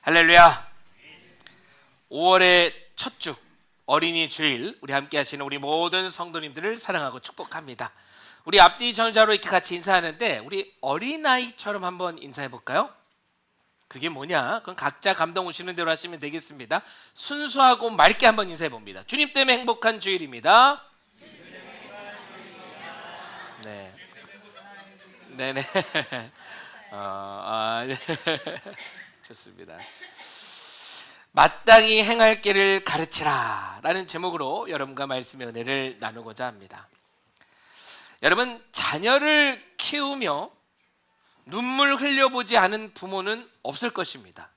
할렐루야. 5월의 첫 주 어린이 주일 우리 함께 하시는 우리 모든 성도님들을 사랑하고 축복합니다. 우리 앞뒤 전자로 이렇게 같이 인사하는데 우리 어린아이처럼 한번 인사해 볼까요? 그게 뭐냐? 그건 각자 감동 오시는 대로 하시면 되겠습니다. 순수하고 맑게 한번 인사해 봅니다. 주님 때문에 행복한 주일입니다. 네. 네네. 네. 좋습니다. 마땅히 행할 길을 가르치라 라는 제목으로 여러분과 말씀의 은혜를 나누고자 합니다. 여러분, 자녀를 키우며 눈물 흘려보지 않은 부모는 없을 것입니다.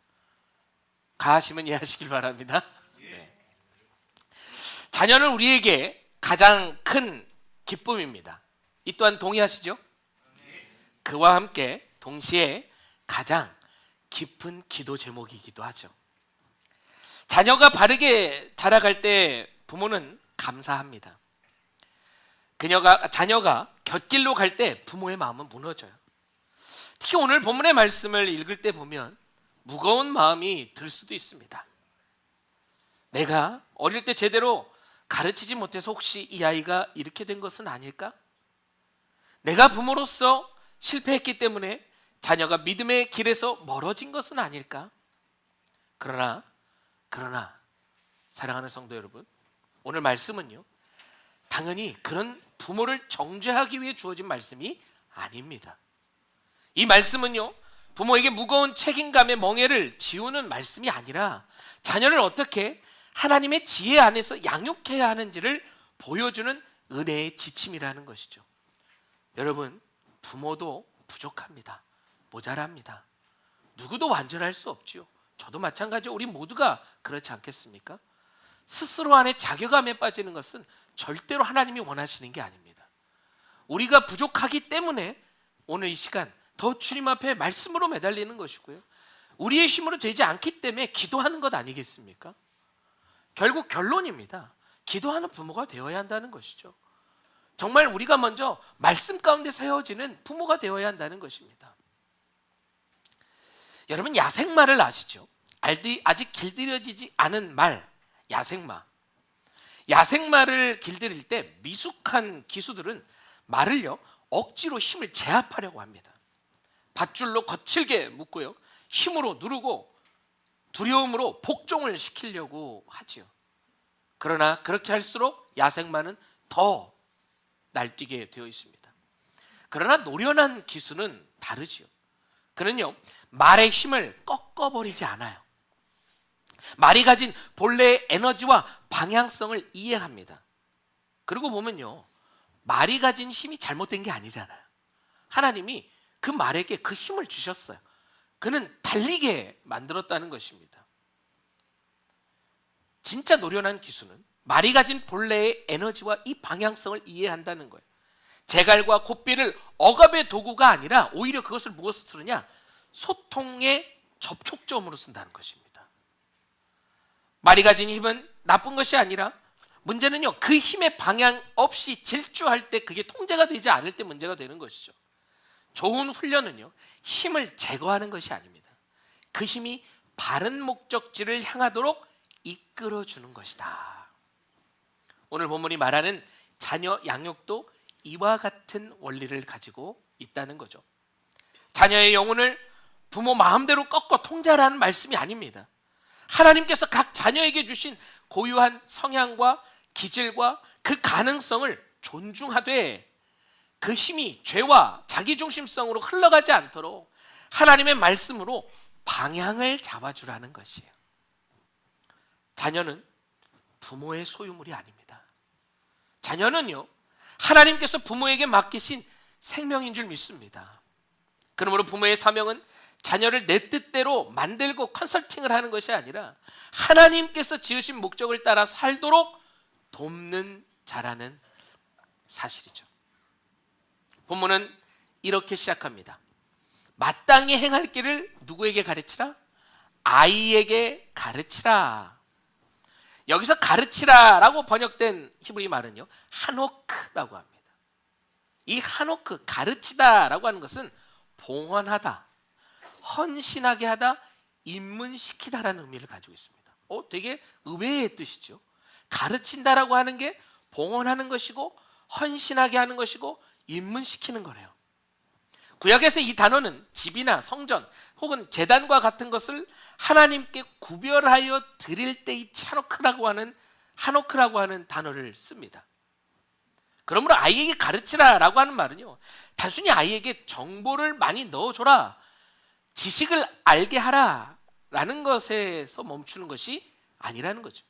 가하시면 이해하시길 바랍니다. 네. 자녀는 우리에게 가장 큰 기쁨입니다. 이 또한 동의하시죠? 그와 함께 동시에 가장 깊은 기도 제목이기도 하죠. 자녀가 바르게 자라갈 때 부모는 감사합니다. 자녀가 곁길로 갈 때 부모의 마음은 무너져요. 특히 오늘 본문의 말씀을 읽을 때 보면 무거운 마음이 들 수도 있습니다. 내가 어릴 때 제대로 가르치지 못해서 혹시 이 아이가 이렇게 된 것은 아닐까? 내가 부모로서 실패했기 때문에 자녀가 믿음의 길에서 멀어진 것은 아닐까? 그러나 사랑하는 성도 여러분, 오늘 말씀은요, 당연히 그런 부모를 정죄하기 위해 주어진 말씀이 아닙니다. 이 말씀은요, 부모에게 무거운 책임감의 멍에를 지우는 말씀이 아니라 자녀를 어떻게 하나님의 지혜 안에서 양육해야 하는지를 보여주는 은혜의 지침이라는 것이죠. 여러분, 부모도 부족합니다. 모자랍니다. 누구도 완전할 수 없지요. 저도 마찬가지로 우리 모두가 그렇지 않겠습니까? 스스로 안에 자괴감에 빠지는 것은 절대로 하나님이 원하시는 게 아닙니다. 우리가 부족하기 때문에 오늘 이 시간 더 주님 앞에 말씀으로 매달리는 것이고요, 우리의 힘으로 되지 않기 때문에 기도하는 것 아니겠습니까? 결국 결론입니다. 기도하는 부모가 되어야 한다는 것이죠. 정말 우리가 먼저 말씀 가운데 세워지는 부모가 되어야 한다는 것입니다. 여러분, 야생마를 아시죠? 아직 길들여지지 않은 말, 야생마. 야생마를 길들일 때 미숙한 기수들은 말을요, 억지로 힘을 제압하려고 합니다. 밧줄로 거칠게 묶고요, 힘으로 누르고 두려움으로 복종을 시키려고 하지요. 그러나 그렇게 할수록 야생마는 더 날뛰게 되어 있습니다. 그러나 노련한 기수는 다르지요. 그는요, 말의 힘을 꺾어버리지 않아요. 말이 가진 본래의 에너지와 방향성을 이해합니다. 그리고 보면요, 말이 가진 힘이 잘못된 게 아니잖아요. 하나님이 그 말에게 그 힘을 주셨어요. 그는 달리게 만들었다는 것입니다. 진짜 노련한 기수는 말이 가진 본래의 에너지와 이 방향성을 이해한다는 거예요. 재갈과 곱비를 억압의 도구가 아니라 오히려 그것을 무엇으로 쓰느냐? 소통의 접촉점으로 쓴다는 것입니다. 말이 가진 힘은 나쁜 것이 아니라 문제는요, 그 힘의 방향 없이 질주할 때 그게 통제가 되지 않을 때 문제가 되는 것이죠. 좋은 훈련은요, 힘을 제거하는 것이 아닙니다. 그 힘이 바른 목적지를 향하도록 이끌어주는 것이다. 오늘 본문이 말하는 자녀 양육도 이와 같은 원리를 가지고 있다는 거죠. 자녀의 영혼을 부모 마음대로 꺾어 통제하라는 말씀이 아닙니다. 하나님께서 각 자녀에게 주신 고유한 성향과 기질과 그 가능성을 존중하되 그 힘이 죄와 자기중심성으로 흘러가지 않도록 하나님의 말씀으로 방향을 잡아주라는 것이에요. 자녀는 부모의 소유물이 아닙니다. 자녀는요, 하나님께서 부모에게 맡기신 생명인 줄 믿습니다. 그러므로 부모의 사명은 자녀를 내 뜻대로 만들고 컨설팅을 하는 것이 아니라 하나님께서 지으신 목적을 따라 살도록 돕는 자라는 사실이죠. 본문은 이렇게 시작합니다. 마땅히 행할 길을 누구에게 가르치라? 아이에게 가르치라. 여기서 가르치라라고 번역된 히브리 말은요, 하노크라고 합니다. 이 하노크, 가르치다라고 하는 것은 봉헌하다, 헌신하게 하다, 입문시키다라는 의미를 가지고 있습니다. 되게 의외의 뜻이죠. 가르친다라고 하는 게 봉헌하는 것이고 헌신하게 하는 것이고 입문시키는 거래요. 구약에서 이 단어는 집이나 성전 혹은 제단과 같은 것을 하나님께 구별하여 드릴 때의 하노크라고 하는 단어를 씁니다. 그러므로 아이에게 가르치라라고 하는 말은요, 단순히 아이에게 정보를 많이 넣어줘라, 지식을 알게 하라 라는 것에서 멈추는 것이 아니라는 거죠.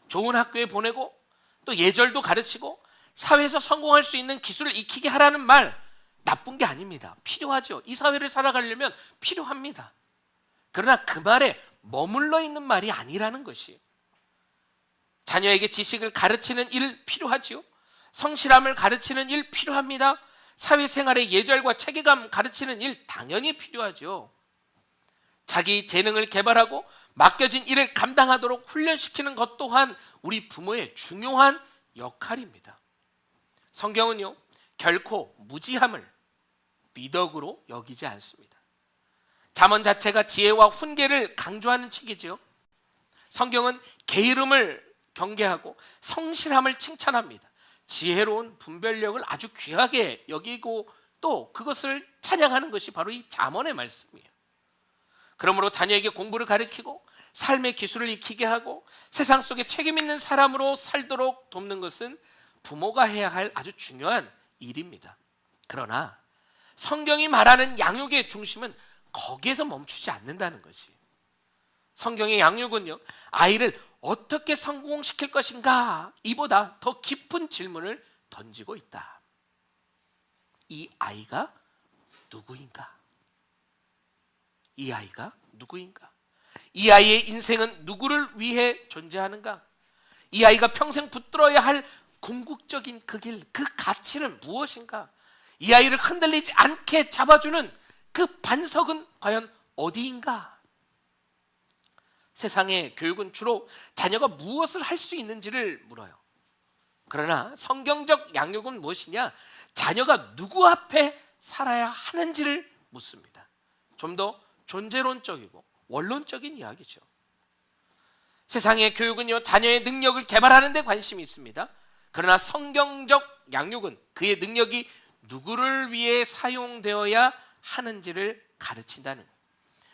좋은 학교에 보내고 또 예절도 가르치고 사회에서 성공할 수 있는 기술을 익히게 하라는 말, 나쁜 게 아닙니다. 필요하죠. 이 사회를 살아가려면 필요합니다. 그러나 그 말에 머물러 있는 말이 아니라는 것이, 자녀에게 지식을 가르치는 일 필요하지요. 성실함을 가르치는 일 필요합니다. 사회생활의 예절과 체계감 가르치는 일 당연히 필요하죠. 자기 재능을 개발하고 맡겨진 일을 감당하도록 훈련시키는 것 또한 우리 부모의 중요한 역할입니다. 성경은요, 결코 무지함을 미덕으로 여기지 않습니다. 잠언 자체가 지혜와 훈계를 강조하는 책이죠. 성경은 게으름을 경계하고 성실함을 칭찬합니다. 지혜로운 분별력을 아주 귀하게 여기고 또 그것을 찬양하는 것이 바로 이 잠언의 말씀이에요. 그러므로 자녀에게 공부를 가르치고 삶의 기술을 익히게 하고 세상 속에 책임 있는 사람으로 살도록 돕는 것은 부모가 해야 할 아주 중요한 일입니다. 그러나 성경이 말하는 양육의 중심은 거기에서 멈추지 않는다는 것이, 성경의 양육은요, 아이를 어떻게 성공시킬 것인가, 이보다 더 깊은 질문을 던지고 있다. 이 아이가 누구인가? 이 아이가 누구인가? 이 아이의 인생은 누구를 위해 존재하는가? 이 아이가 평생 붙들어야 할 궁극적인 그 길, 그 가치는 무엇인가? 이 아이를 흔들리지 않게 잡아주는 그 반석은 과연 어디인가? 세상의 교육은 주로 자녀가 무엇을 할 수 있는지를 물어요. 그러나 성경적 양육은 무엇이냐? 자녀가 누구 앞에 살아야 하는지를 묻습니다. 좀 더 존재론적이고 원론적인 이야기죠. 세상의 교육은요, 자녀의 능력을 개발하는 데 관심이 있습니다. 그러나 성경적 양육은 그의 능력이 누구를 위해 사용되어야 하는지를 가르친다는 거예요.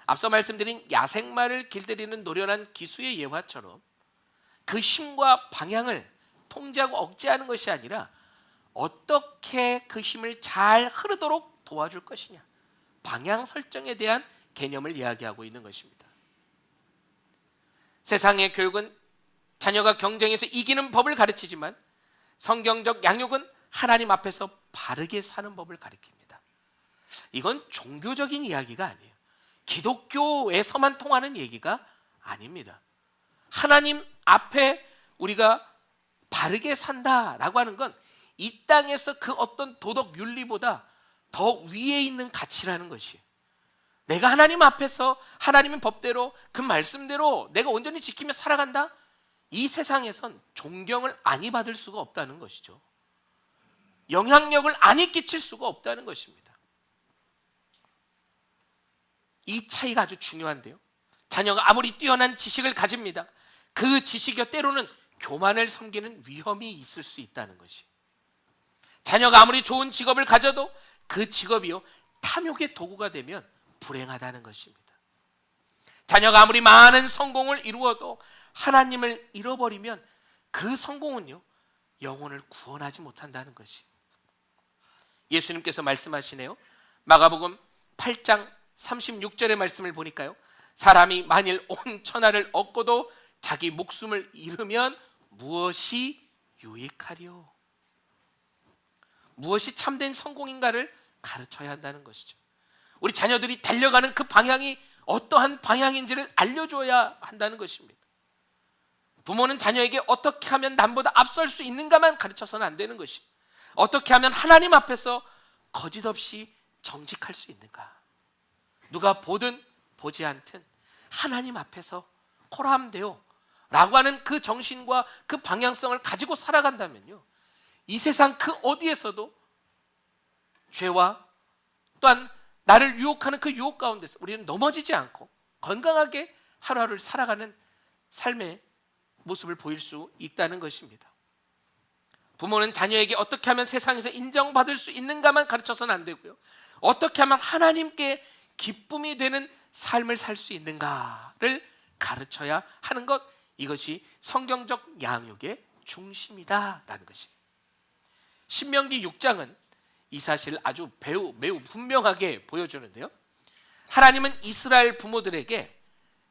앞서 말씀드린 야생마를 길들이는 노련한 기수의 예화처럼 그 힘과 방향을 통제하고 억제하는 것이 아니라 어떻게 그 힘을 잘 흐르도록 도와줄 것이냐, 방향 설정에 대한 개념을 이야기하고 있는 것입니다. 세상의 교육은 자녀가 경쟁에서 이기는 법을 가르치지만 성경적 양육은 하나님 앞에서 바르게 사는 법을 가르칩니다. 이건 종교적인 이야기가 아니에요. 기독교에서만 통하는 얘기가 아닙니다. 하나님 앞에 우리가 바르게 산다라고 하는 건 이 땅에서 그 어떤 도덕 윤리보다 더 위에 있는 가치라는 것이에요. 내가 하나님 앞에서 하나님의 법대로 그 말씀대로 내가 온전히 지키며 살아간다? 이 세상에선 존경을 안이 받을 수가 없다는 것이죠. 영향력을 안이 끼칠 수가 없다는 것입니다. 이 차이가 아주 중요한데요, 자녀가 아무리 뛰어난 지식을 가집니다. 그 지식이 때로는 교만을 섬기는 위험이 있을 수 있다는 것이, 자녀가 아무리 좋은 직업을 가져도 그 직업이요, 탐욕의 도구가 되면 불행하다는 것입니다. 자녀가 아무리 많은 성공을 이루어도 하나님을 잃어버리면 그 성공은요, 영혼을 구원하지 못한다는 것이, 예수님께서 말씀하시네요. 마가복음 8장 36절의 말씀을 보니까요, 사람이 만일 온 천하를 얻고도 자기 목숨을 잃으면 무엇이 유익하리요? 무엇이 참된 성공인가를 가르쳐야 한다는 것이죠. 우리 자녀들이 달려가는 그 방향이 어떠한 방향인지를 알려줘야 한다는 것입니다. 부모는 자녀에게 어떻게 하면 남보다 앞설 수 있는가만 가르쳐서는 안 되는 것이, 어떻게 하면 하나님 앞에서 거짓없이 정직할 수 있는가, 누가 보든 보지 않든 하나님 앞에서 코라함되어 라고 하는 그 정신과 그 방향성을 가지고 살아간다면요, 이 세상 그 어디에서도 죄와 또한 나를 유혹하는 그 유혹 가운데서 우리는 넘어지지 않고 건강하게 하루하루를 살아가는 삶의 모습을 보일 수 있다는 것입니다. 부모는 자녀에게 어떻게 하면 세상에서 인정받을 수 있는가만 가르쳐서는 안 되고요, 어떻게 하면 하나님께 기쁨이 되는 삶을 살 수 있는가를 가르쳐야 하는 것, 이것이 성경적 양육의 중심이다라는 것입니다. 신명기 6장은 이 사실을 아주 매우 분명하게 보여주는데요, 하나님은 이스라엘 부모들에게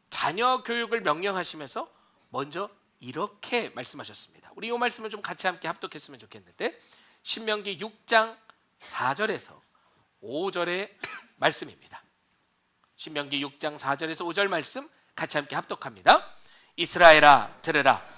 자녀 교육을 명령하시면서 먼저 이렇게 말씀하셨습니다. 우리 이 말씀을 좀 같이 함께 합독했으면 좋겠는데, 신명기 6장 4절에서 5절의 말씀입니다. 신명기 6장 4절에서 5절 말씀 같이 함께 합독합니다. 이스라엘아 들으라.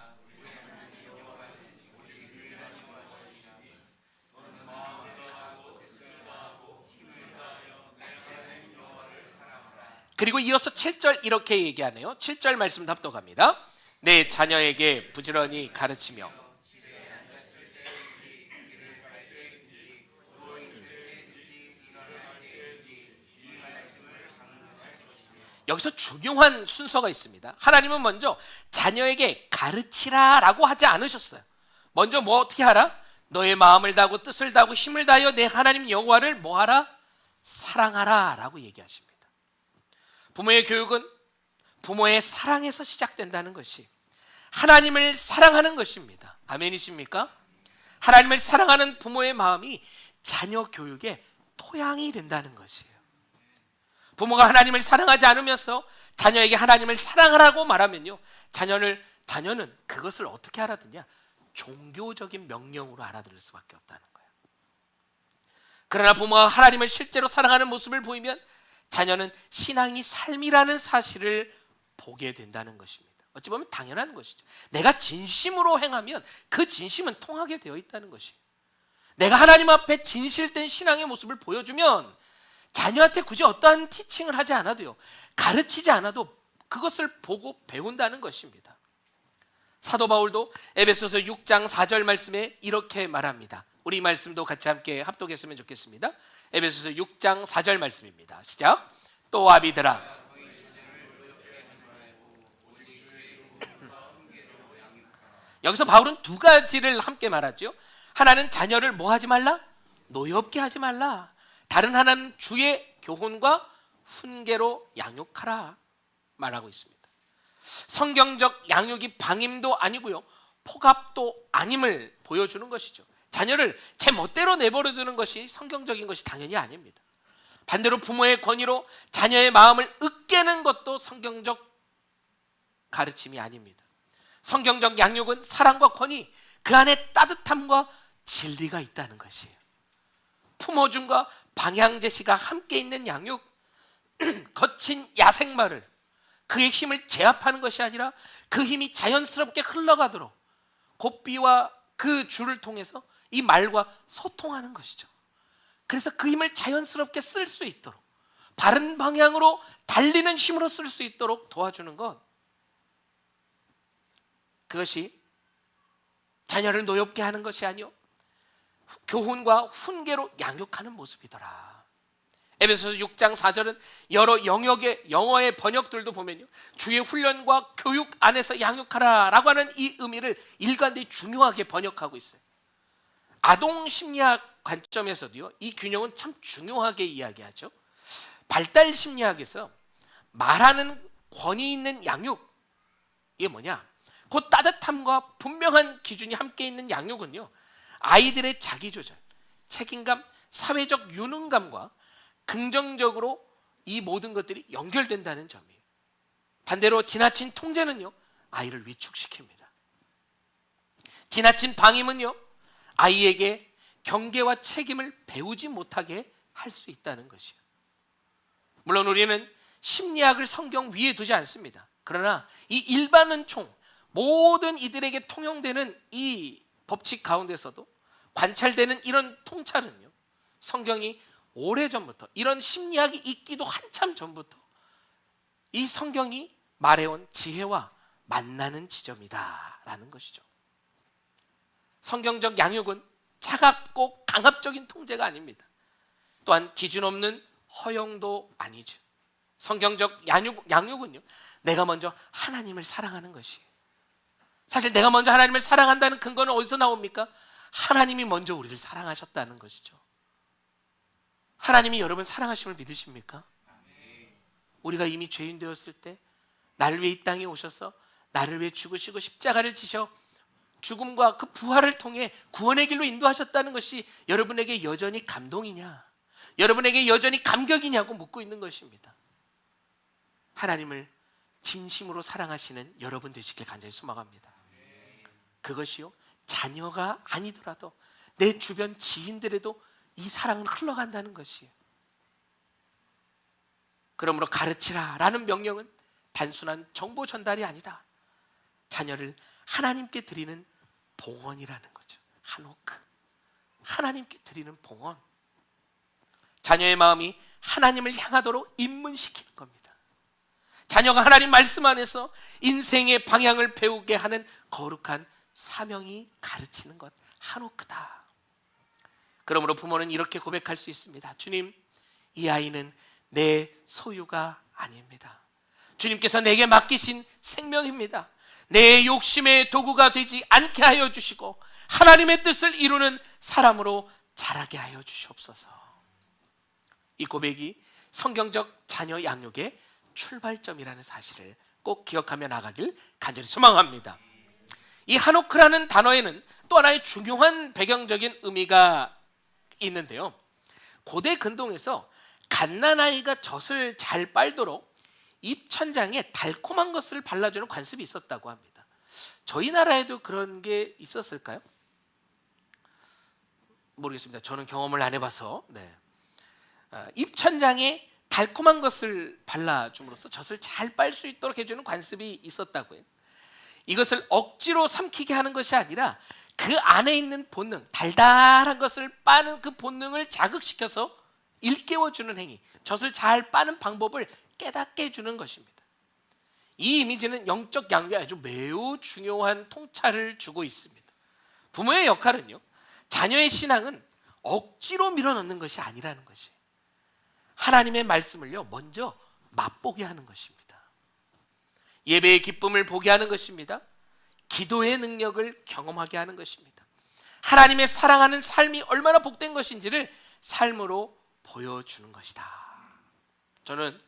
그리고 이어서 7절 이렇게 얘기하네요. 7절 말씀 합독합니다. 내 자녀에게 부지런히 가르치며 여기서 중요한 순서가 있습니다. 하나님은 먼저 자녀에게 가르치라 라고 하지 않으셨어요. 먼저 뭐 어떻게 하라? 너의 마음을 다하고 뜻을 다하고 힘을 다하여 내 하나님 여호와를 뭐 하라? 사랑하라 라고 얘기하십니다. 부모의 교육은 부모의 사랑에서 시작된다는 것이 하나님을 사랑하는 것입니다. 아멘이십니까? 하나님을 사랑하는 부모의 마음이 자녀 교육의 토양이 된다는 것이에요. 부모가 하나님을 사랑하지 않으면서 자녀에게 하나님을 사랑하라고 말하면요, 자녀는 그것을 어떻게 알아듣냐? 종교적인 명령으로 알아들을 수밖에 없다는 거예요. 그러나 부모가 하나님을 실제로 사랑하는 모습을 보이면 자녀는 신앙이 삶이라는 사실을 보게 된다는 것입니다. 어찌 보면 당연한 것이죠. 내가 진심으로 행하면 그 진심은 통하게 되어 있다는 것이에요. 내가 하나님 앞에 진실된 신앙의 모습을 보여주면 자녀한테 굳이 어떠한 티칭을 하지 않아도요, 가르치지 않아도 그것을 보고 배운다는 것입니다. 사도 바울도 에베소서 6장 4절 말씀에 이렇게 말합니다. 우리 이 말씀도 같이 함께 합독했으면 좋겠습니다. 에베소서 6장 4절 말씀입니다. 시작. 또 아비들아 여기서 바울은 두 가지를 함께 말하죠. 하나는 자녀를 뭐 하지 말라? 노엽게 하지 말라. 다른 하나는 주의 교훈과 훈계로 양육하라 말하고 있습니다. 성경적 양육이 방임도 아니고요, 폭압도 아님을 보여주는 것이죠. 자녀를 제 멋대로 내버려 두는 것이 성경적인 것이 당연히 아닙니다. 반대로 부모의 권위로 자녀의 마음을 으깨는 것도 성경적 가르침이 아닙니다. 성경적 양육은 사랑과 권위, 그 안에 따뜻함과 진리가 있다는 것이에요. 품어줌과 방향 제시가 함께 있는 양육, 거친 야생마를 그의 힘을 제압하는 것이 아니라 그 힘이 자연스럽게 흘러가도록 고삐와 그 줄을 통해서 이 말과 소통하는 것이죠. 그래서 그 힘을 자연스럽게 쓸 수 있도록, 바른 방향으로 달리는 힘으로 쓸 수 있도록 도와주는 것, 그것이 자녀를 노엽게 하는 것이 아니요 교훈과 훈계로 양육하는 모습이더라. 에베소서 6장 4절은 여러 영어의 번역들도 보면요, 주의 훈련과 교육 안에서 양육하라 라고 하는 이 의미를 일관되이 중요하게 번역하고 있어요. 아동 심리학 관점에서도요, 이 균형은 참 중요하게 이야기하죠. 발달 심리학에서 말하는 권위 있는 양육, 이게 뭐냐? 곧 따뜻함과 분명한 기준이 함께 있는 양육은요, 아이들의 자기조절, 책임감, 사회적 유능감과 긍정적으로 이 모든 것들이 연결된다는 점이에요. 반대로 지나친 통제는요, 아이를 위축시킵니다. 지나친 방임은요, 아이에게 경계와 책임을 배우지 못하게 할 수 있다는 것이에요. 물론 우리는 심리학을 성경 위에 두지 않습니다. 그러나 이 일반 은총, 모든 이들에게 통용되는 이 법칙 가운데서도 관찰되는 이런 통찰은요, 성경이 오래전부터, 이런 심리학이 있기도 한참 전부터 이 성경이 말해온 지혜와 만나는 지점이다라는 것이죠. 성경적 양육은 차갑고 강압적인 통제가 아닙니다. 또한 기준 없는 허용도 아니죠. 성경적 양육은요, 내가 먼저 하나님을 사랑하는 것이에요. 사실 내가 먼저 하나님을 사랑한다는 근거는 어디서 나옵니까? 하나님이 먼저 우리를 사랑하셨다는 것이죠. 하나님이 여러분 사랑하심을 믿으십니까? 우리가 이미 죄인 되었을 때 나를 위해 이 땅에 오셔서 나를 위해 죽으시고 십자가를 지셔 죽음과 그 부활을 통해 구원의 길로 인도하셨다는 것이 여러분에게 여전히 감동이냐, 여러분에게 여전히 감격이냐고 묻고 있는 것입니다. 하나님을 진심으로 사랑하시는 여러분 되시길 간절히 소망합니다. 그것이요, 자녀가 아니더라도 내 주변 지인들에도 이 사랑은 흘러간다는 것이에요. 그러므로 가르치라 라는 명령은 단순한 정보 전달이 아니다. 자녀를 하나님께 드리는 봉헌이라는 거죠. 한오크, 하나님께 드리는 봉헌. 자녀의 마음이 하나님을 향하도록 입문시키는 겁니다. 자녀가 하나님 말씀 안에서 인생의 방향을 배우게 하는 거룩한 사명이 가르치는 것, 한오크다. 그러므로 부모는 이렇게 고백할 수 있습니다. 주님, 이 아이는 내 소유가 아닙니다. 주님께서 내게 맡기신 생명입니다. 내 욕심의 도구가 되지 않게 하여 주시고 하나님의 뜻을 이루는 사람으로 자라게 하여 주시옵소서. 이 고백이 성경적 자녀 양육의 출발점이라는 사실을 꼭 기억하며 나가길 간절히 소망합니다. 이 한오크라는 단어에는 또 하나의 중요한 배경적인 의미가 있는데요, 고대 근동에서 갓난아이가 젖을 잘 빨도록 입천장에 달콤한 것을 발라주는 관습이 있었다고 합니다. 저희 나라에도 그런 게 있었을까요? 모르겠습니다. 저는 경험을 안 해봐서. 입천장에 달콤한 것을 발라줌으로써 젖을 잘 빨 수 있도록 해주는 관습이 있었다고요. 이것을 억지로 삼키게 하는 것이 아니라 그 안에 있는 본능, 달달한 것을 빠는 그 본능을 자극시켜서 일깨워주는 행위, 젖을 잘 빠는 방법을 깨닫게 해주는 것입니다. 이 이미지는 영적 양육에 아주 매우 중요한 통찰을 주고 있습니다. 부모의 역할은요, 자녀의 신앙은 억지로 밀어넣는 것이 아니라는 것이, 하나님의 말씀을요 먼저 맛보게 하는 것입니다. 예배의 기쁨을 보게 하는 것입니다. 기도의 능력을 경험하게 하는 것입니다. 하나님의 사랑하는 삶이 얼마나 복된 것인지를 삶으로 보여주는 것이다. 저는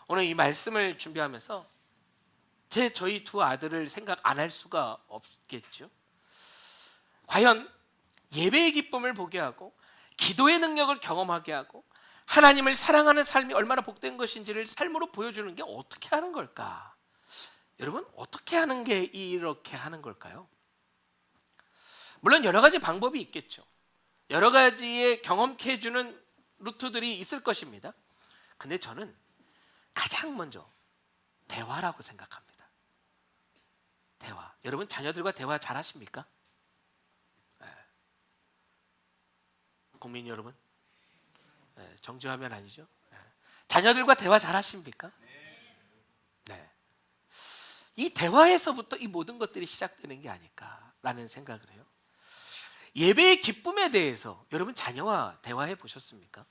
오늘 이 말씀을 준비하면서 저희 두 아들을 생각 안 할 수가 없겠죠. 과연 예배의 기쁨을 보게 하고 기도의 능력을 경험하게 하고 하나님을 사랑하는 삶이 얼마나 복된 것인지를 삶으로 보여주는 게 어떻게 하는 걸까? 여러분, 어떻게 하는 게 이렇게 하는 걸까요? 물론 여러 가지 방법이 있겠죠. 여러 가지의 경험케 해주는 루트들이 있을 것입니다. 근데 저는 가장 먼저 대화라고 생각합니다. 대화. 여러분, 자녀들과 대화 잘 하십니까? 국민 여러분, 정지화면 아니죠? 자녀들과 대화 잘 하십니까? 네. 이 대화에서부터 이 모든 것들이 시작되는 게 아닐까라는 생각을 해요. 예배의 기쁨에 대해서 여러분 자녀와 대화해 보셨습니까?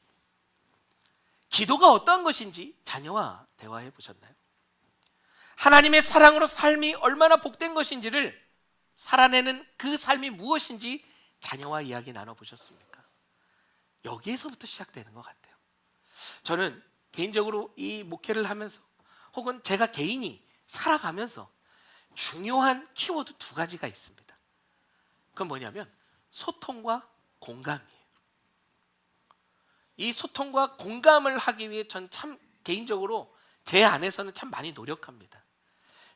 기도가 어떤 것인지 자녀와 대화해 보셨나요? 하나님의 사랑으로 삶이 얼마나 복된 것인지를 살아내는 그 삶이 무엇인지 자녀와 이야기 나눠보셨습니까? 여기에서부터 시작되는 것 같아요. 저는 개인적으로 이 목회를 하면서 혹은 제가 개인이 살아가면서 중요한 키워드 두 가지가 있습니다. 그건 뭐냐면 소통과 공감이에요. 이 소통과 공감을 하기 위해 전 참 개인적으로 제 안에서는 참 많이 노력합니다.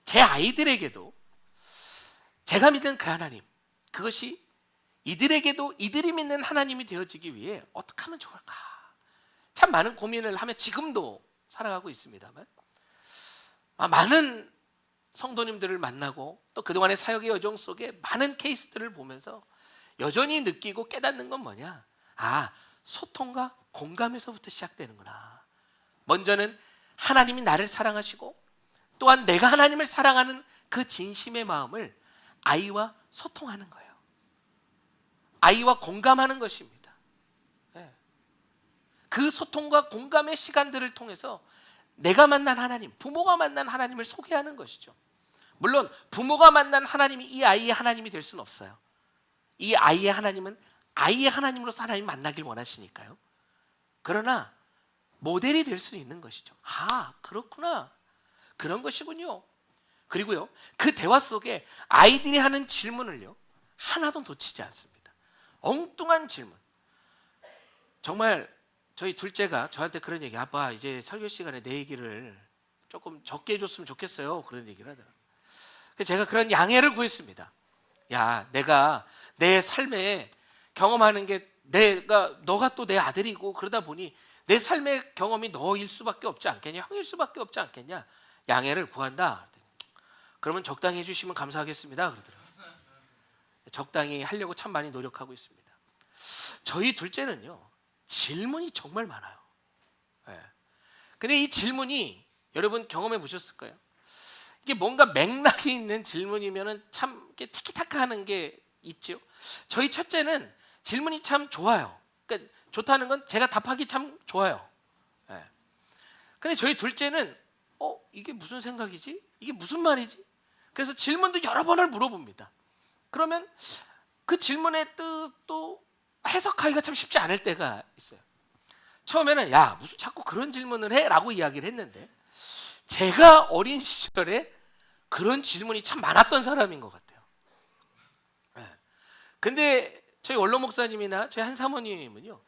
제 아이들에게도 제가 믿는 그 하나님, 그것이 이들에게도 이들이 믿는 하나님이 되어지기 위해 어떻게 하면 좋을까? 참 많은 고민을 하며 지금도 살아가고 있습니다만, 많은 성도님들을 만나고 또 그동안의 사역의 여정 속에 많은 케이스들을 보면서 여전히 느끼고 깨닫는 건 뭐냐? 소통과 공감에서부터 시작되는구나. 먼저는 하나님이 나를 사랑하시고 또한 내가 하나님을 사랑하는 그 진심의 마음을 아이와 소통하는 거예요. 아이와 공감하는 것입니다. 그 소통과 공감의 시간들을 통해서 내가 만난 하나님, 부모가 만난 하나님을 소개하는 것이죠. 물론 부모가 만난 하나님이 이 아이의 하나님이 될 수는 없어요. 이 아이의 하나님은 아이의 하나님으로서 하나님 만나길 원하시니까요. 그러나 모델이 될 수 있는 것이죠. 아, 그렇구나. 그런 것이군요. 그리고요, 그 대화 속에 아이들이 하는 질문을요, 하나도 놓치지 않습니다. 엉뚱한 질문. 정말 저희 둘째가 저한테 그런 얘기, 아빠 이제 설교 시간에 내 얘기를 조금 적게 해줬으면 좋겠어요. 그런 얘기를 하더라고요. 그래서 제가 그런 양해를 구했습니다. 야, 내가 내 삶에 경험하는 게 너가 또 내 아들이고 그러다 보니 내 삶의 경험이 너일 수밖에 없지 않겠냐, 형일 수밖에 없지 않겠냐, 양해를 구한다. 그러면 적당히 해주시면 감사하겠습니다. 그러더라고요. 적당히 하려고 참 많이 노력하고 있습니다. 저희 둘째는요, 질문이 정말 많아요. 네. 근데 이 질문이 여러분 경험해 보셨을 거예요. 이게 뭔가 맥락이 있는 질문이면은 참 이렇게 티키타카 하는 게 있죠. 저희 첫째는 질문이 참 좋아요. 그러니까 좋다는 건 제가 답하기 참 좋아요. 네. 근데 저희 둘째는 이게 무슨 생각이지? 이게 무슨 말이지? 그래서 질문도 여러 번을 물어봅니다. 그러면 그 질문의 뜻도 해석하기가 참 쉽지 않을 때가 있어요. 처음에는 야, 무슨 자꾸 그런 질문을 해? 라고 이야기를 했는데, 제가 어린 시절에 그런 질문이 참 많았던 사람인 것 같아요. 네. 근데 저희 원로 목사님이나 저희 한 사모님은요,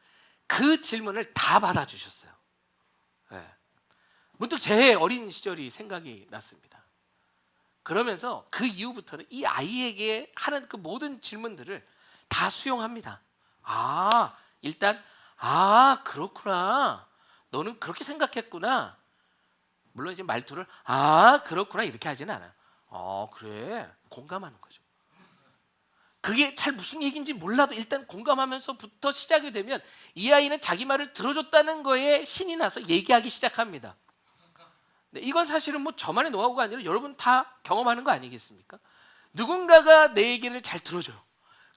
그 질문을 다 받아주셨어요. 네. 문득 제 어린 시절이 생각이 났습니다. 그러면서 그 이후부터는 이 아이에게 하는 그 모든 질문들을 다 수용합니다. 일단 그렇구나, 너는 그렇게 생각했구나. 물론 이제 말투를 그렇구나 이렇게 하지는 않아요. 그래, 공감하는 거죠. 그게 잘 무슨 얘기인지 몰라도 일단 공감하면서부터 시작이 되면 이 아이는 자기 말을 들어줬다는 거에 신이 나서 얘기하기 시작합니다. 네, 이건 사실은 뭐 저만의 노하우가 아니라 여러분 다 경험하는 거 아니겠습니까? 누군가가 내 얘기를 잘 들어줘요.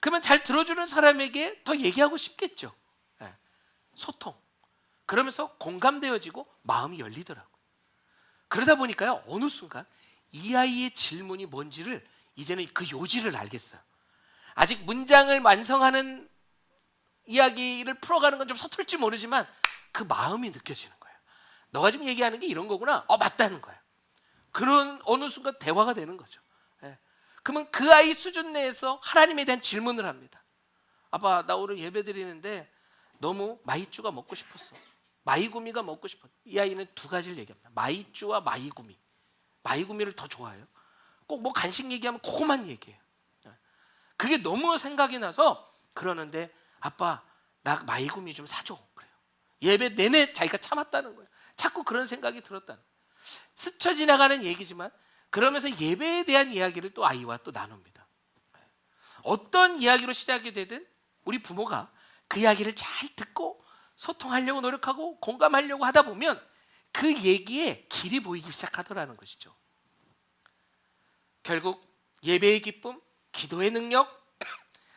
그러면 잘 들어주는 사람에게 더 얘기하고 싶겠죠. 네, 소통. 그러면서 공감되어지고 마음이 열리더라고요. 그러다 보니까요, 어느 순간 이 아이의 질문이 뭔지를 이제는 그 요지를 알겠어요. 아직 문장을 완성하는 이야기를 풀어가는 건 좀 서툴지 모르지만 그 마음이 느껴지는 거예요. 너가 지금 얘기하는 게 이런 거구나. 맞다는 거예요. 그런 어느 순간 대화가 되는 거죠. 예. 그러면 그 아이 수준 내에서 하나님에 대한 질문을 합니다. 아빠, 나 오늘 예배 드리는데 너무 마이쭈가 먹고 싶었어. 마이구미가 먹고 싶어. 이 아이는 두 가지를 얘기합니다. 마이쭈와 마이구미. 마이구미를 더 좋아해요. 꼭 뭐 간식 얘기하면 그거만 얘기해요. 그게 너무 생각이 나서 그러는데, 아빠, 나 마이구미 좀 사줘. 그래요. 예배 내내 자기가 참았다는 거예요. 자꾸 그런 생각이 들었다는 거예요. 스쳐 지나가는 얘기지만 그러면서 예배에 대한 이야기를 또 아이와 또 나눕니다. 어떤 이야기로 시작이 되든 우리 부모가 그 이야기를 잘 듣고 소통하려고 노력하고 공감하려고 하다 보면 그 얘기에 길이 보이기 시작하더라는 것이죠. 결국 예배의 기쁨, 기도의 능력,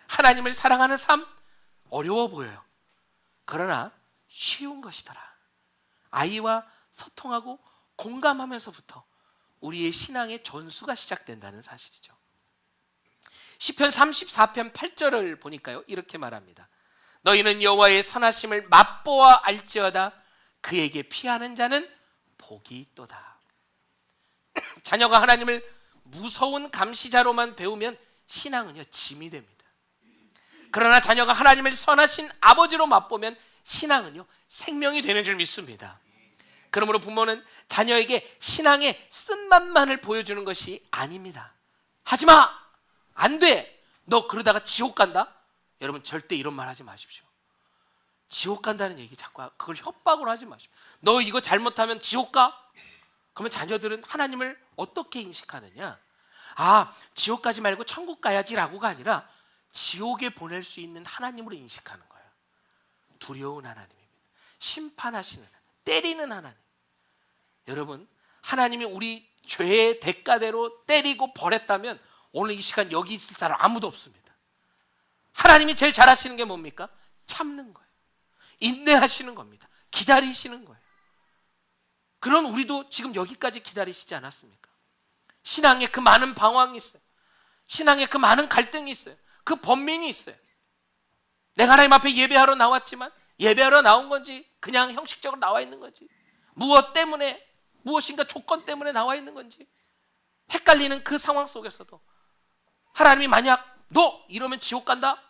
하나님을 사랑하는 삶, 어려워 보여요. 그러나 쉬운 것이더라. 아이와 소통하고 공감하면서부터 우리의 신앙의 전수가 시작된다는 사실이죠. 시편 34편 8절을 보니까요, 이렇게 말합니다. 너희는 여호와의 선하심을 맛보아 알지어다. 그에게 피하는 자는 복이 있도다. 자녀가 하나님을 무서운 감시자로만 배우면 신앙은요, 짐이 됩니다. 그러나 자녀가 하나님을 선하신 아버지로 맛보면 신앙은요, 생명이 되는 줄 믿습니다. 그러므로 부모는 자녀에게 신앙의 쓴맛만을 보여주는 것이 아닙니다. 하지마! 안 돼! 너 그러다가 지옥 간다? 여러분 절대 이런 말 하지 마십시오. 지옥 간다는 얘기 자꾸 그걸 협박으로 하지 마십시오. 너 이거 잘못하면 지옥 가? 그러면 자녀들은 하나님을 어떻게 인식하느냐? 지옥 가지 말고 천국 가야지라고가 아니라 지옥에 보낼 수 있는 하나님으로 인식하는 거예요. 두려운 하나님입니다. 심판하시는 하나님, 때리는 하나님. 여러분, 하나님이 우리 죄의 대가대로 때리고 벌했다면 오늘 이 시간 여기 있을 사람 아무도 없습니다. 하나님이 제일 잘하시는 게 뭡니까? 참는 거예요. 인내하시는 겁니다. 기다리시는 거예요. 그런 우리도 지금 여기까지 기다리시지 않았습니까? 신앙에 그 많은 방황이 있어요. 신앙에 그 많은 갈등이 있어요. 그 번민이 있어요. 내가 하나님 앞에 예배하러 나왔지만 예배하러 나온 건지 그냥 형식적으로 나와 있는 건지, 무엇 때문에, 무엇인가 조건 때문에 나와 있는 건지 헷갈리는 그 상황 속에서도 하나님이 만약 너 이러면 지옥 간다,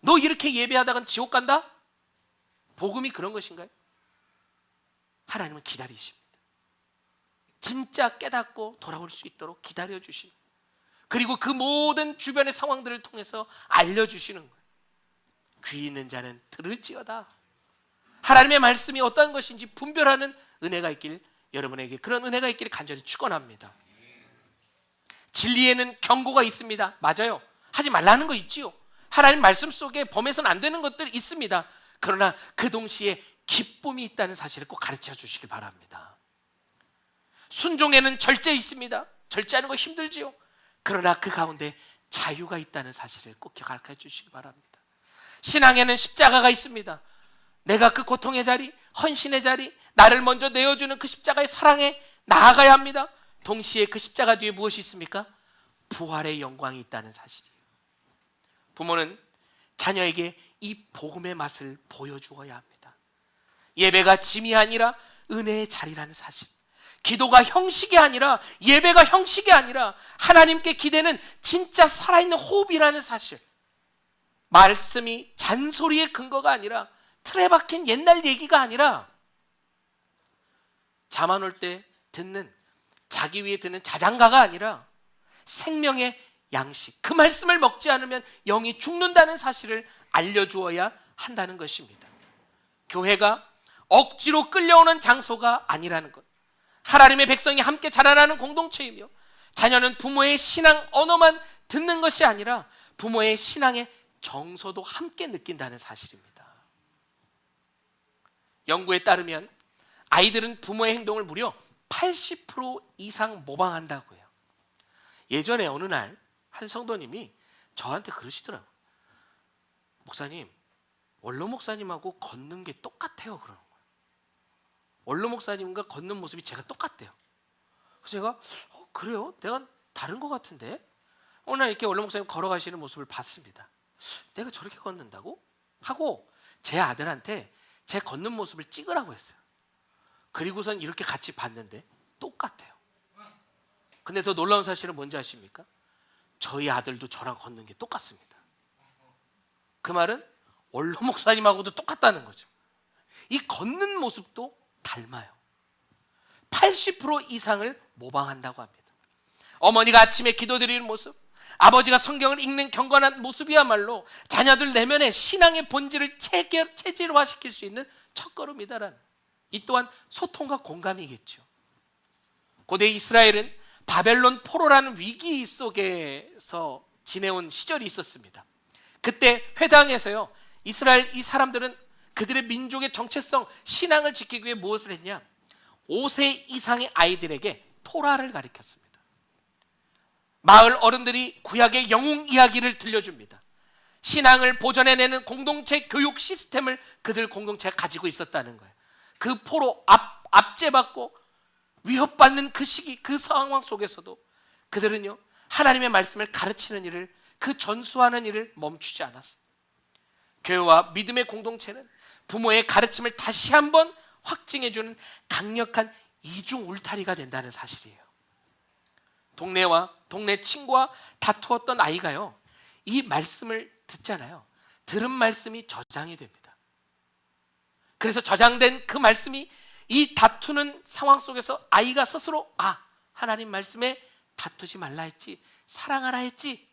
너 이렇게 예배하다간 지옥 간다, 복음이 그런 것인가요? 하나님은 기다리십니다. 진짜 깨닫고 돌아올 수 있도록 기다려주시는, 그리고 그 모든 주변의 상황들을 통해서 알려주시는 거예요. 귀 있는 자는 들을지어다. 하나님의 말씀이 어떤 것인지 분별하는 은혜가 있길, 여러분에게 그런 은혜가 있기를 간절히 축원합니다. 진리에는 경고가 있습니다. 맞아요. 하지 말라는 거 있지요. 하나님 말씀 속에 범해서는 안 되는 것들 있습니다. 그러나 그 동시에 기쁨이 있다는 사실을 꼭 가르쳐 주시길 바랍니다. 순종에는 절제 있습니다. 절제하는 거 힘들지요. 그러나 그 가운데 자유가 있다는 사실을 꼭 가르쳐 주시기 바랍니다. 신앙에는 십자가가 있습니다. 내가 그 고통의 자리, 헌신의 자리, 나를 먼저 내어주는 그 십자가의 사랑에 나아가야 합니다. 동시에 그 십자가 뒤에 무엇이 있습니까? 부활의 영광이 있다는 사실이에요. 부모는 자녀에게 이 복음의 맛을 보여주어야 합니다. 예배가 짐이 아니라 은혜의 자리라는 사실, 기도가 형식이 아니라, 예배가 형식이 아니라 하나님께 기대는 진짜 살아있는 호흡이라는 사실, 말씀이 잔소리의 근거가 아니라, 틀에 박힌 옛날 얘기가 아니라, 잠 안 올 때 듣는, 자기 위에 듣는 자장가가 아니라 생명의 양식, 그 말씀을 먹지 않으면 영이 죽는다는 사실을 알려주어야 한다는 것입니다. 교회가 억지로 끌려오는 장소가 아니라는 것, 하나님의 백성이 함께 자라나는 공동체이며, 자녀는 부모의 신앙 언어만 듣는 것이 아니라 부모의 신앙의 정서도 함께 느낀다는 사실입니다. 연구에 따르면 아이들은 부모의 행동을 무려 80% 이상 모방한다고 해요. 예전에 어느 날 한 성도님이 저한테 그러시더라고요. 목사님, 원로 목사님하고 걷는 게 똑같아요. 그러는 거예요. 원로 목사님과 걷는 모습이 제가 똑같대요. 그래서 제가 그래요? 내가 다른 것 같은데? 어느 날 이렇게 원로 목사님 걸어가시는 모습을 봤습니다. 내가 저렇게 걷는다고? 하고 제 아들한테 제 걷는 모습을 찍으라고 했어요. 그리고선 이렇게 같이 봤는데 똑같아요. 근데 더 놀라운 사실은 뭔지 아십니까? 저희 아들도 저랑 걷는 게 똑같습니다. 그 말은 원로 목사님하고도 똑같다는 거죠. 이 걷는 모습도 닮아요. 80% 이상을 모방한다고 합니다. 어머니가 아침에 기도드리는 모습, 아버지가 성경을 읽는 경건한 모습이야말로 자녀들 내면의 신앙의 본질을 체질화시킬 수 있는 첫걸음이다라는, 이 또한 소통과 공감이겠죠. 고대 이스라엘은 바벨론 포로라는 위기 속에서 지내온 시절이 있었습니다. 그때 회당에서요, 이스라엘 이 사람들은 그들의 민족의 정체성, 신앙을 지키기 위해 무엇을 했냐? 5세 이상의 아이들에게 토라를 가르쳤습니다. 마을 어른들이 구약의 영웅 이야기를 들려줍니다. 신앙을 보존해내는 공동체 교육 시스템을 그들 공동체가 가지고 있었다는 거예요. 그 포로 압제받고 위협받는 그 시기, 그 상황 속에서도 그들은요, 하나님의 말씀을 가르치는 일을, 그 전수하는 일을 멈추지 않았어요. 교회와 믿음의 공동체는 부모의 가르침을 다시 한번 확증해주는 강력한 이중 울타리가 된다는 사실이에요. 동네 친구와 다투었던 아이가요, 이 말씀을 듣잖아요. 들은 말씀이 저장이 됩니다. 그래서 저장된 그 말씀이 이 다투는 상황 속에서 아이가 스스로 하나님 말씀에 다투지 말라 했지, 사랑하라 했지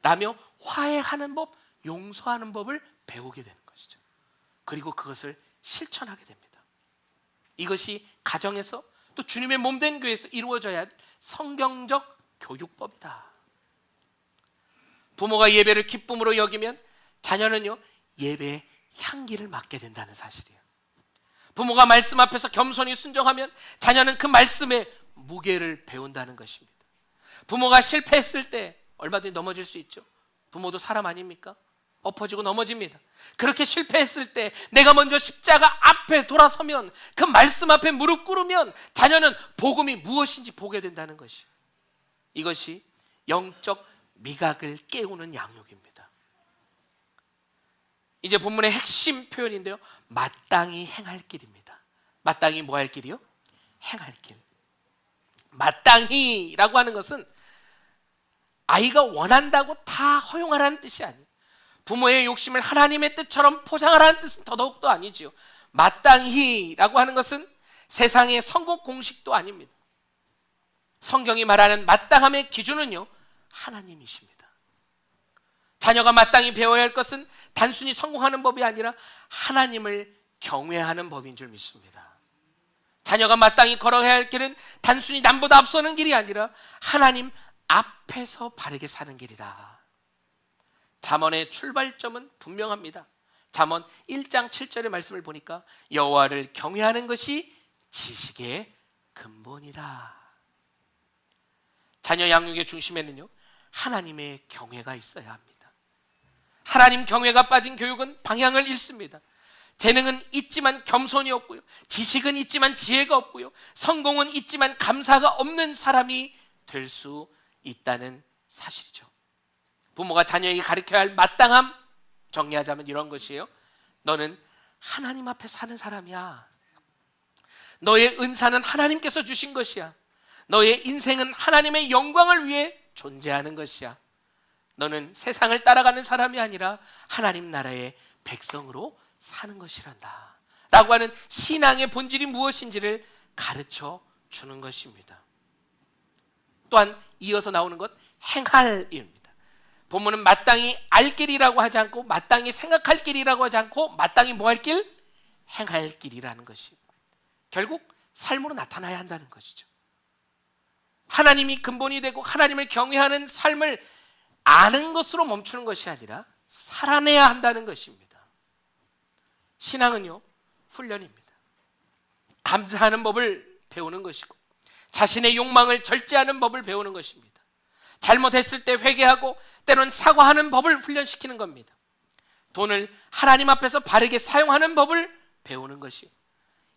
라며 화해하는 법, 용서하는 법을 배우게 되는 것이죠. 그리고 그것을 실천하게 됩니다. 이것이 가정에서 또 주님의 몸된 교회에서 이루어져야 할 성경적 교육법이다. 부모가 예배를 기쁨으로 여기면 자녀는요, 예배의 향기를 맡게 된다는 사실이에요. 부모가 말씀 앞에서 겸손히 순종하면 자녀는 그 말씀의 무게를 배운다는 것입니다. 부모가 실패했을 때 얼마든지 넘어질 수 있죠. 부모도 사람 아닙니까? 엎어지고 넘어집니다. 그렇게 실패했을 때 내가 먼저 십자가 앞에 돌아서면, 그 말씀 앞에 무릎 꿇으면 자녀는 복음이 무엇인지 보게 된다는 것이에요. 이것이 영적 미각을 깨우는 양육입니다. 이제 본문의 핵심 표현인데요, 마땅히 행할 길입니다. 마땅히 뭐 할 길이요? 행할 길. 마땅히라고 하는 것은 아이가 원한다고 다 허용하라는 뜻이 아니에요. 부모의 욕심을 하나님의 뜻처럼 포장하라는 뜻은 더더욱도 아니지요. 마땅히라고 하는 것은 세상의 성공 공식도 아닙니다. 성경이 말하는 마땅함의 기준은요, 하나님이십니다. 자녀가 마땅히 배워야 할 것은 단순히 성공하는 법이 아니라 하나님을 경외하는 법인 줄 믿습니다. 자녀가 마땅히 걸어야 할 길은 단순히 남보다 앞서는 길이 아니라 하나님 앞에서 바르게 사는 길이다. 잠언의 출발점은 분명합니다. 잠언 1장 7절의 말씀을 보니까 여호와를 경외하는 것이 지식의 근본이다. 자녀 양육의 중심에는요, 하나님의 경외가 있어야 합니다. 하나님 경외가 빠진 교육은 방향을 잃습니다. 재능은 있지만 겸손이 없고요, 지식은 있지만 지혜가 없고요, 성공은 있지만 감사가 없는 사람이 될 수 있다는 사실이죠. 부모가 자녀에게 가르쳐야 할 마땅함, 정리하자면 이런 것이에요. 너는 하나님 앞에 사는 사람이야. 너의 은사는 하나님께서 주신 것이야. 너의 인생은 하나님의 영광을 위해 존재하는 것이야. 너는 세상을 따라가는 사람이 아니라 하나님 나라의 백성으로 사는 것이란다 라고 하는 신앙의 본질이 무엇인지를 가르쳐 주는 것입니다. 또한 이어서 나오는 것, 행할 일입니다. 본문은 마땅히 알 길이라고 하지 않고, 마땅히 생각할 길이라고 하지 않고, 마땅히 뭐 할 길? 행할 길이라는 것이 결국 삶으로 나타나야 한다는 것이죠. 하나님이 근본이 되고 하나님을 경외하는 삶을 아는 것으로 멈추는 것이 아니라 살아내야 한다는 것입니다. 신앙은요, 훈련입니다. 감사하는 법을 배우는 것이고, 자신의 욕망을 절제하는 법을 배우는 것입니다. 잘못했을 때 회개하고 때론 사과하는 법을 훈련시키는 겁니다. 돈을 하나님 앞에서 바르게 사용하는 법을 배우는 것이요,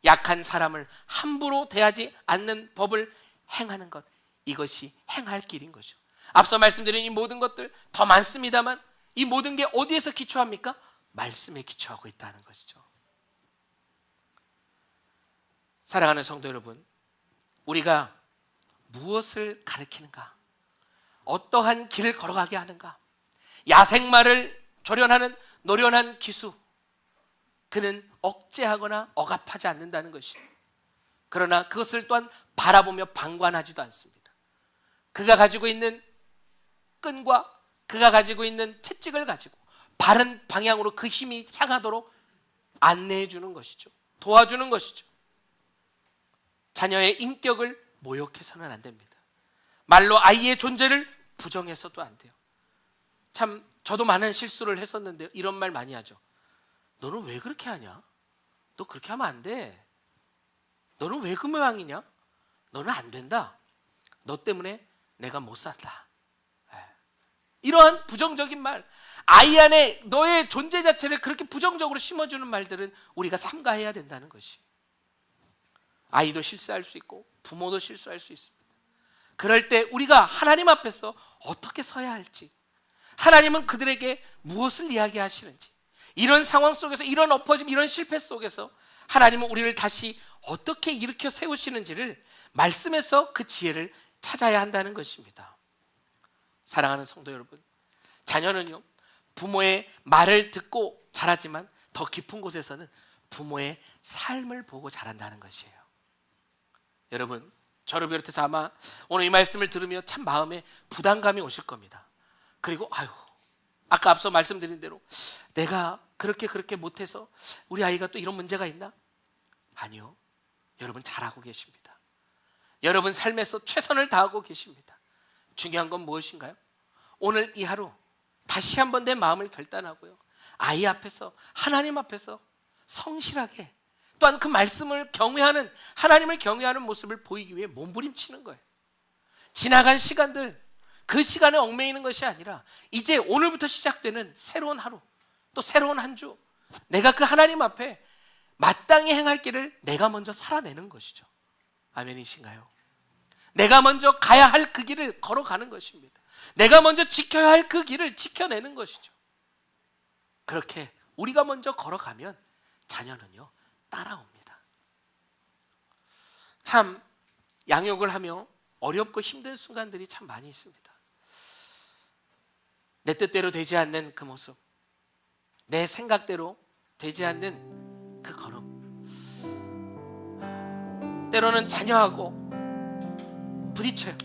약한 사람을 함부로 대하지 않는 법을 행하는 것, 이것이 행할 길인 거죠. 앞서 말씀드린 이 모든 것들 더 많습니다만 이 모든 게 어디에서 기초합니까? 말씀에 기초하고 있다는 것이죠. 사랑하는 성도 여러분, 우리가 무엇을 가르치는가? 어떠한 길을 걸어가게 하는가? 야생마를 조련하는 노련한 기수, 그는 억제하거나 억압하지 않는다는 것이에요. 그러나 그것을 또한 바라보며 방관하지도 않습니다. 그가 가지고 있는 끈과 그가 가지고 있는 채찍을 가지고 바른 방향으로 그 힘이 향하도록 안내해 주는 것이죠. 도와주는 것이죠. 자녀의 인격을 모욕해서는 안 됩니다. 말로 아이의 존재를 부정해서도 안 돼요. 참 저도 많은 실수를 했었는데 이런 말 많이 하죠. 너는 왜 그렇게 하냐? 너 그렇게 하면 안 돼. 너는 왜 그 모양이냐? 너는 안 된다. 너 때문에 내가 못 산다. 이러한 부정적인 말, 아이 안에 너의 존재 자체를 그렇게 부정적으로 심어주는 말들은 우리가 삼가해야 된다는 것이. 아이도 실수할 수 있고 부모도 실수할 수 있습니다. 그럴 때 우리가 하나님 앞에서 어떻게 서야 할지, 하나님은 그들에게 무엇을 이야기하시는지, 이런 상황 속에서, 이런 엎어짐, 이런 실패 속에서 하나님은 우리를 다시 어떻게 일으켜 세우시는지를 말씀에서 그 지혜를 찾아야 한다는 것입니다. 사랑하는 성도 여러분, 자녀는요, 부모의 말을 듣고 자라지만 더 깊은 곳에서는 부모의 삶을 보고 자란다는 것이에요. 여러분, 저를 비롯해서 아마 오늘 이 말씀을 들으며 참 마음에 부담감이 오실 겁니다. 그리고 아까 앞서 말씀드린 대로 내가 그렇게 못해서 우리 아이가 또 이런 문제가 있나? 아니요, 여러분 잘하고 계십니다. 여러분 삶에서 최선을 다하고 계십니다. 중요한 건 무엇인가요? 오늘 이 하루 다시 한번 내 마음을 결단하고요, 아이 앞에서, 하나님 앞에서 성실하게, 또한 그 말씀을 경외하는, 하나님을 경외하는 모습을 보이기 위해 몸부림치는 거예요. 지나간 시간들, 그 시간에 얽매이는 것이 아니라 이제 오늘부터 시작되는 새로운 하루, 또 새로운 한 주, 내가 그 하나님 앞에 마땅히 행할 길을 내가 먼저 살아내는 것이죠. 아멘이신가요? 내가 먼저 가야 할 그 길을 걸어가는 것입니다. 내가 먼저 지켜야 할 그 길을 지켜내는 것이죠. 그렇게 우리가 먼저 걸어가면 자녀는요 따라옵니다. 참 양육을 하며 어렵고 힘든 순간들이 참 많이 있습니다. 내 뜻대로 되지 않는 그 모습, 내 생각대로 되지 않는 그 걸음, 때로는 자녀하고 부딪혀요.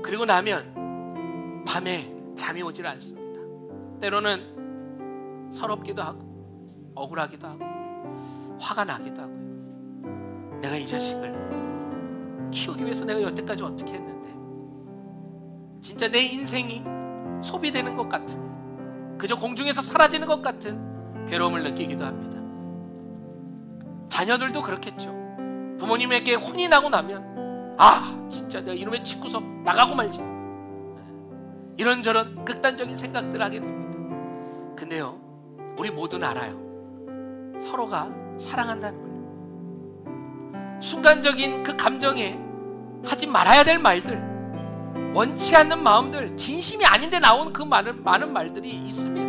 그리고 나면 밤에 잠이 오질 않습니다. 때로는 서럽기도 하고 억울하기도 하고 화가 나기도 하고요. 내가 이 자식을 키우기 위해서 내가 여태까지 어떻게 했는데 진짜 내 인생이 소비되는 것 같은, 그저 공중에서 사라지는 것 같은 괴로움을 느끼기도 합니다. 자녀들도 그렇겠죠. 부모님에게 혼이 나고 나면 진짜 내가 이놈의 집구석 나가고 말지, 이런저런 극단적인 생각들을 하게 됩니다. 근데요 우리 모두는 알아요. 서로가 사랑한다는 걸. 순간적인 그 감정에 하지 말아야 될 말들, 원치 않는 마음들, 진심이 아닌데 나온 그 많은 말들이 있습니다.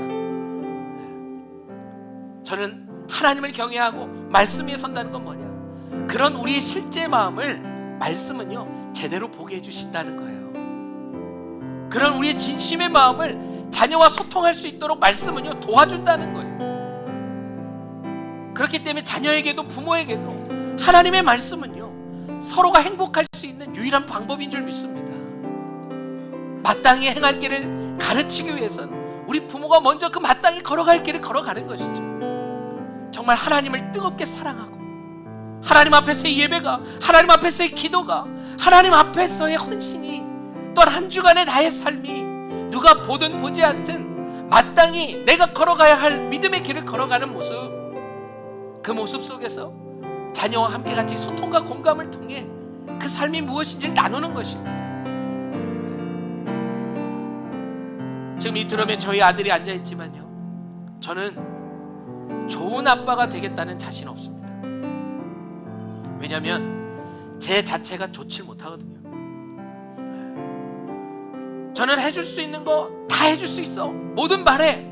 저는 하나님을 경외하고 말씀 위에 선다는 건 뭐냐, 그런 우리의 실제 마음을 말씀은요 제대로 보게 해주신다는 거예요. 그런 우리의 진심의 마음을 자녀와 소통할 수 있도록 말씀은요 도와준다는 거예요. 그렇기 때문에 자녀에게도 부모에게도 하나님의 말씀은요 서로가 행복할 수 있는 유일한 방법인 줄 믿습니다. 마땅히 행할 길을 가르치기 위해서는 우리 부모가 먼저 그 마땅히 걸어갈 길을 걸어가는 것이죠. 정말 하나님을 뜨겁게 사랑하고 하나님 앞에서의 예배가, 하나님 앞에서의 기도가, 하나님 앞에서의 헌신이, 또한 한 주간의 나의 삶이 누가 보든 보지 않든 마땅히 내가 걸어가야 할 믿음의 길을 걸어가는 모습, 그 모습 속에서 자녀와 함께 같이 소통과 공감을 통해 그 삶이 무엇인지를 나누는 것입니다. 지금 이 드럼에 저희 아들이 앉아있지만요 저는 좋은 아빠가 되겠다는 자신 없습니다. 왜냐하면 제 자체가 좋지 못하거든요. 저는 해줄 수 있는 거 다 해줄 수 있어, 뭐든 말해,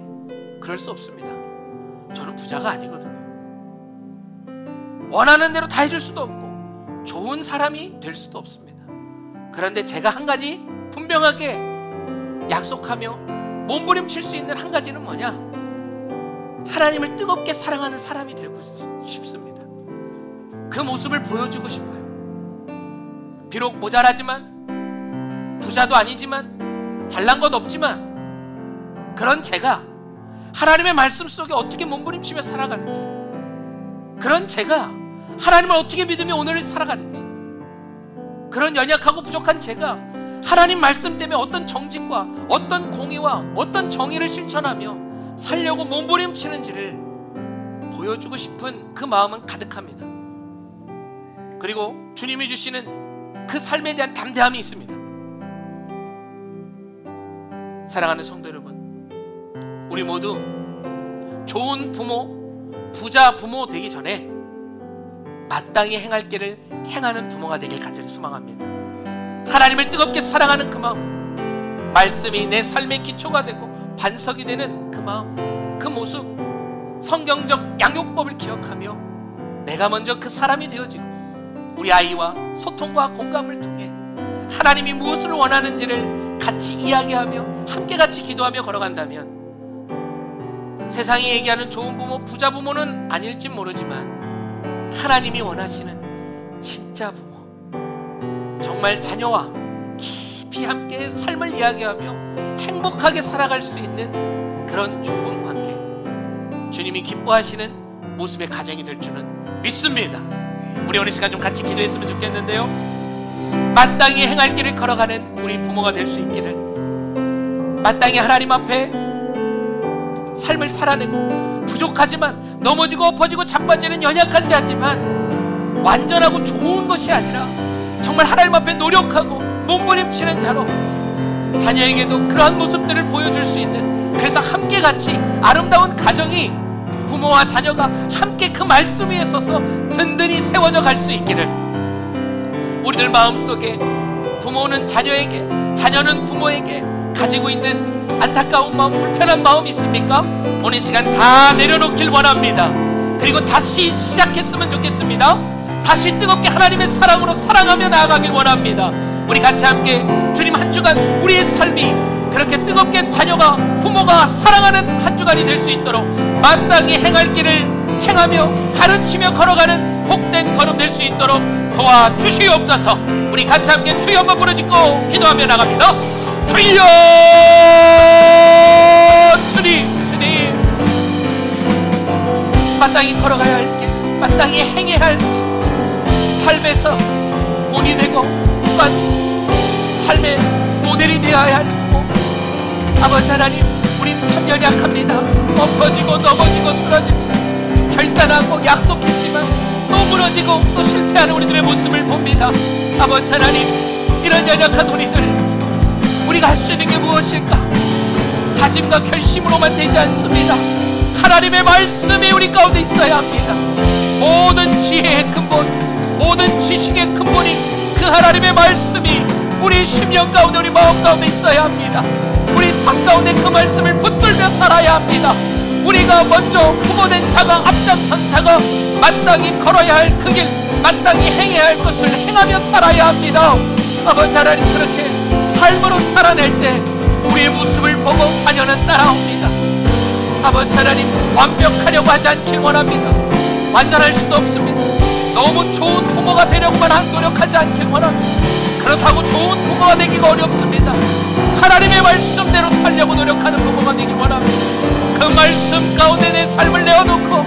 그럴 수 없습니다. 저는 부자가 아니거든요. 원하는 대로 다 해줄 수도 없고 좋은 사람이 될 수도 없습니다. 그런데 제가 한 가지 분명하게 약속하며 몸부림칠 수 있는 한 가지는 뭐냐, 하나님을 뜨겁게 사랑하는 사람이 되고 싶습니다. 그 모습을 보여주고 싶어요. 비록 모자라지만, 부자도 아니지만, 잘난 것 없지만, 그런 제가 하나님의 말씀 속에 어떻게 몸부림치며 살아가는지, 그런 제가 하나님을 어떻게 믿으며 오늘을 살아가는지, 그런 연약하고 부족한 제가 하나님 말씀 때문에 어떤 정직과 어떤 공의와 어떤 정의를 실천하며 살려고 몸부림치는지를 보여주고 싶은 그 마음은 가득합니다. 그리고 주님이 주시는 그 삶에 대한 담대함이 있습니다. 사랑하는 성도 여러분, 우리 모두 좋은 부모, 부자 부모 되기 전에 마땅히 행할 길을 행하는 부모가 되길 간절히 소망합니다. 하나님을 뜨겁게 사랑하는 그 마음, 말씀이 내 삶의 기초가 되고 반석이 되는 그 마음, 그 모습, 성경적 양육법을 기억하며 내가 먼저 그 사람이 되어지고 우리 아이와 소통과 공감을 통해 하나님이 무엇을 원하는지를 같이 이야기하며 함께 같이 기도하며 걸어간다면 세상이 얘기하는 좋은 부모, 부자 부모는 아닐지 모르지만 하나님이 원하시는 진짜 부모, 정말 자녀와 깊이 함께 삶을 이야기하며 행복하게 살아갈 수 있는 그런 좋은 관계, 주님이 기뻐하시는 모습의 가정이 될 줄은 믿습니다. 우리 오늘 시간 좀 같이 기도했으면 좋겠는데요, 마땅히 행할 길을 걸어가는 우리 부모가 될 수 있기를, 마땅히 하나님 앞에 삶을 살아내고 부족하지만 넘어지고 엎어지고 자빠지는 연약한 자지만 완전하고 좋은 것이 아니라 정말 하나님 앞에 노력하고 몸부림치는 자로 자녀에게도 그러한 모습들을 보여줄 수 있는 그래서 함께 같이 아름다운 가정이, 부모와 자녀가 함께 그 말씀 위에 서서 든든히 세워져 갈 수 있기를, 우리들 마음속에 부모는 자녀에게, 자녀는 부모에게 가지고 있는 안타까운 마음, 불편한 마음 있습니까? 오늘 시간 다 내려놓길 원합니다. 그리고 다시 시작했으면 좋겠습니다. 다시 뜨겁게 하나님의 사랑으로 사랑하며 나아가길 원합니다. 우리 같이 함께 주님, 한 주간 우리의 삶이 그렇게 뜨겁게 자녀가, 부모가 사랑하는 한 주간이 될 수 있도록 마땅히 행할 길을 행하며 가르치며 걸어가는 복된 걸음 될 수 있도록 도와주시옵소서. 우리 같이 함께 주여 한번 부르짖고 기도하며 나갑니다. 주여, 주님, 마땅히 걸어가야 할 길, 마땅히 행해야 할 길, 삶에서 본이 되고 또한 삶의 모델이 되어야 할 부모, 아버지 하나님, 우린 참 연약합니다. 엎어지고 넘어지고 쓰러지고 결단하고 약속했지만 또 무너지고 또 실패하는 우리들의 모습을 봅니다. 아버지 하나님, 이런 연약한 우리들, 우리가 할 수 있는 게 무엇일까? 다짐과 결심으로만 되지 않습니다. 하나님의 말씀이 우리 가운데 있어야 합니다. 모든 지혜의 근본, 모든 지식의 근본이 그 하나님의 말씀이 우리 심령 가운데, 우리 마음 가운데 있어야 합니다. 우리 삶 가운데 그 말씀을 붙들며 살아야 합니다. 우리가 먼저 부모된 자가, 앞장선 자가 마땅히 걸어야 할 그 길, 마땅히 행해야 할 것을 행하며 살아야 합니다. 아버지 하나님, 그렇게 삶으로 살아낼 때 우리의 모습을 보고 자녀는 따라옵니다. 아버지 하나님, 완벽하려고 하지 않길 원합니다. 완전할 수도 없습니다. 너무 좋은 부모가 되려고만 노력하지 않길 원합니다. 그렇다고 좋은 부모가 되기가 어렵습니다. 하나님의 말씀대로 살려고 노력하는 부모가 되길 원합니다. 그 말씀 가운데 내 삶을 내어놓고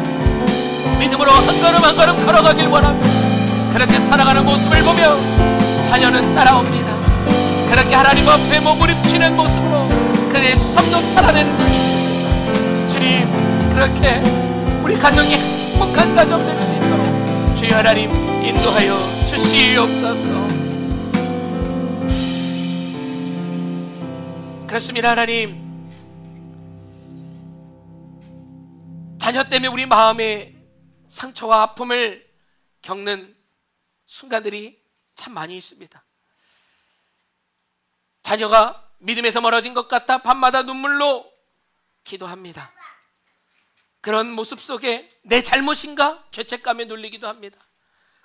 믿음으로 한 걸음 한 걸음 걸어가길 원합니다. 그렇게 살아가는 모습을 보며 자녀는 따라옵니다. 그렇게 하나님 앞에 몸부림치는 모습으로 그의 삶도 살아내는 것이 있습니다. 주님, 그렇게 우리 가정이 행복한 가정 될 수 있도록 주여 하나님 인도하여 주시옵소서. 그렇습니다. 하나님, 자녀 때문에 우리 마음에 상처와 아픔을 겪는 순간들이 참 많이 있습니다. 자녀가 믿음에서 멀어진 것 같아 밤마다 눈물로 기도합니다. 그런 모습 속에 내 잘못인가 죄책감에 눌리기도 합니다.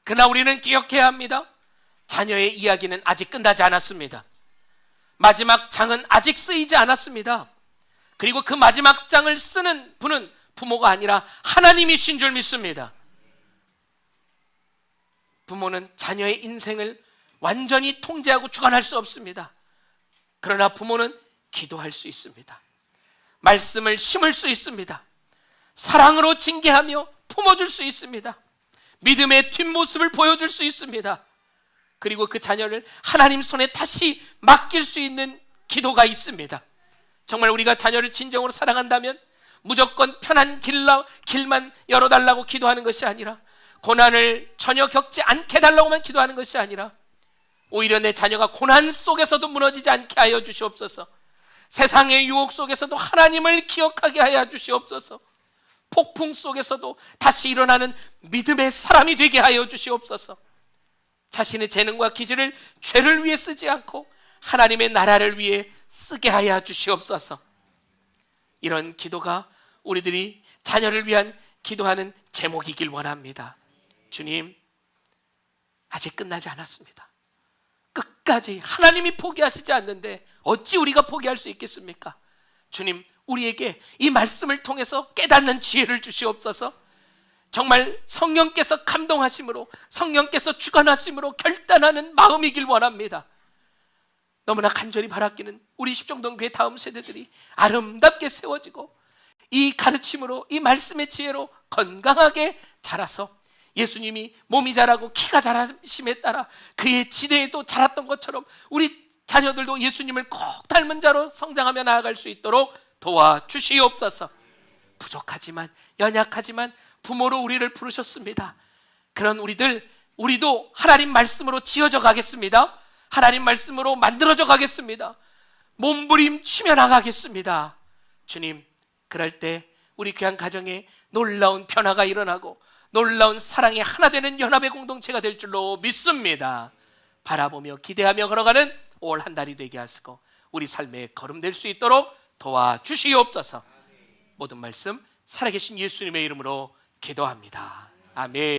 그러나 우리는 기억해야 합니다. 자녀의 이야기는 아직 끝나지 않았습니다. 마지막 장은 아직 쓰이지 않았습니다. 그리고 그 마지막 장을 쓰는 분은 부모가 아니라 하나님이신 줄 믿습니다. 부모는 자녀의 인생을 완전히 통제하고 주관할 수 없습니다. 그러나 부모는 기도할 수 있습니다. 말씀을 심을 수 있습니다. 사랑으로 징계하며 품어줄 수 있습니다. 믿음의 뒷모습을 보여줄 수 있습니다. 그리고 그 자녀를 하나님 손에 다시 맡길 수 있는 기도가 있습니다. 정말 우리가 자녀를 진정으로 사랑한다면 무조건 편한 길만 열어달라고 기도하는 것이 아니라, 고난을 전혀 겪지 않게 해달라고만 기도하는 것이 아니라, 오히려 내 자녀가 고난 속에서도 무너지지 않게 하여 주시옵소서. 세상의 유혹 속에서도 하나님을 기억하게 하여 주시옵소서. 폭풍 속에서도 다시 일어나는 믿음의 사람이 되게 하여 주시옵소서. 자신의 재능과 기질을 죄를 위해 쓰지 않고 하나님의 나라를 위해 쓰게 하여 주시옵소서. 이런 기도가 우리들이 자녀를 위한 기도하는 제목이길 원합니다. 주님, 아직 끝나지 않았습니다. 끝까지 하나님이 포기하시지 않는데 어찌 우리가 포기할 수 있겠습니까? 주님, 우리에게 이 말씀을 통해서 깨닫는 지혜를 주시옵소서. 정말 성령께서 감동하심으로, 성령께서 주관하심으로 결단하는 마음이길 원합니다. 너무나 간절히 바라기는 우리 십정동교회 다음 세대들이 아름답게 세워지고 이 가르침으로, 이 말씀의 지혜로 건강하게 자라서 예수님이 몸이 자라고 키가 자라심에 따라 그의 지대에도 자랐던 것처럼 우리 자녀들도 예수님을 꼭 닮은 자로 성장하며 나아갈 수 있도록 도와주시옵소서. 부족하지만, 연약하지만 부모로 우리를 부르셨습니다. 그런 우리도 하나님 말씀으로 지어져 가겠습니다. 하나님 말씀으로 만들어져 가겠습니다. 몸부림치며 나가겠습니다. 주님, 그럴 때 우리 귀한 가정에 놀라운 변화가 일어나고 놀라운 사랑의 하나 되는 연합의 공동체가 될 줄로 믿습니다. 바라보며 기대하며 걸어가는 올 한 달이 되게 하시고 우리 삶에 거름될 수 있도록 도와주시옵소서. 모든 말씀 살아계신 예수님의 이름으로 기도합니다. 아멘.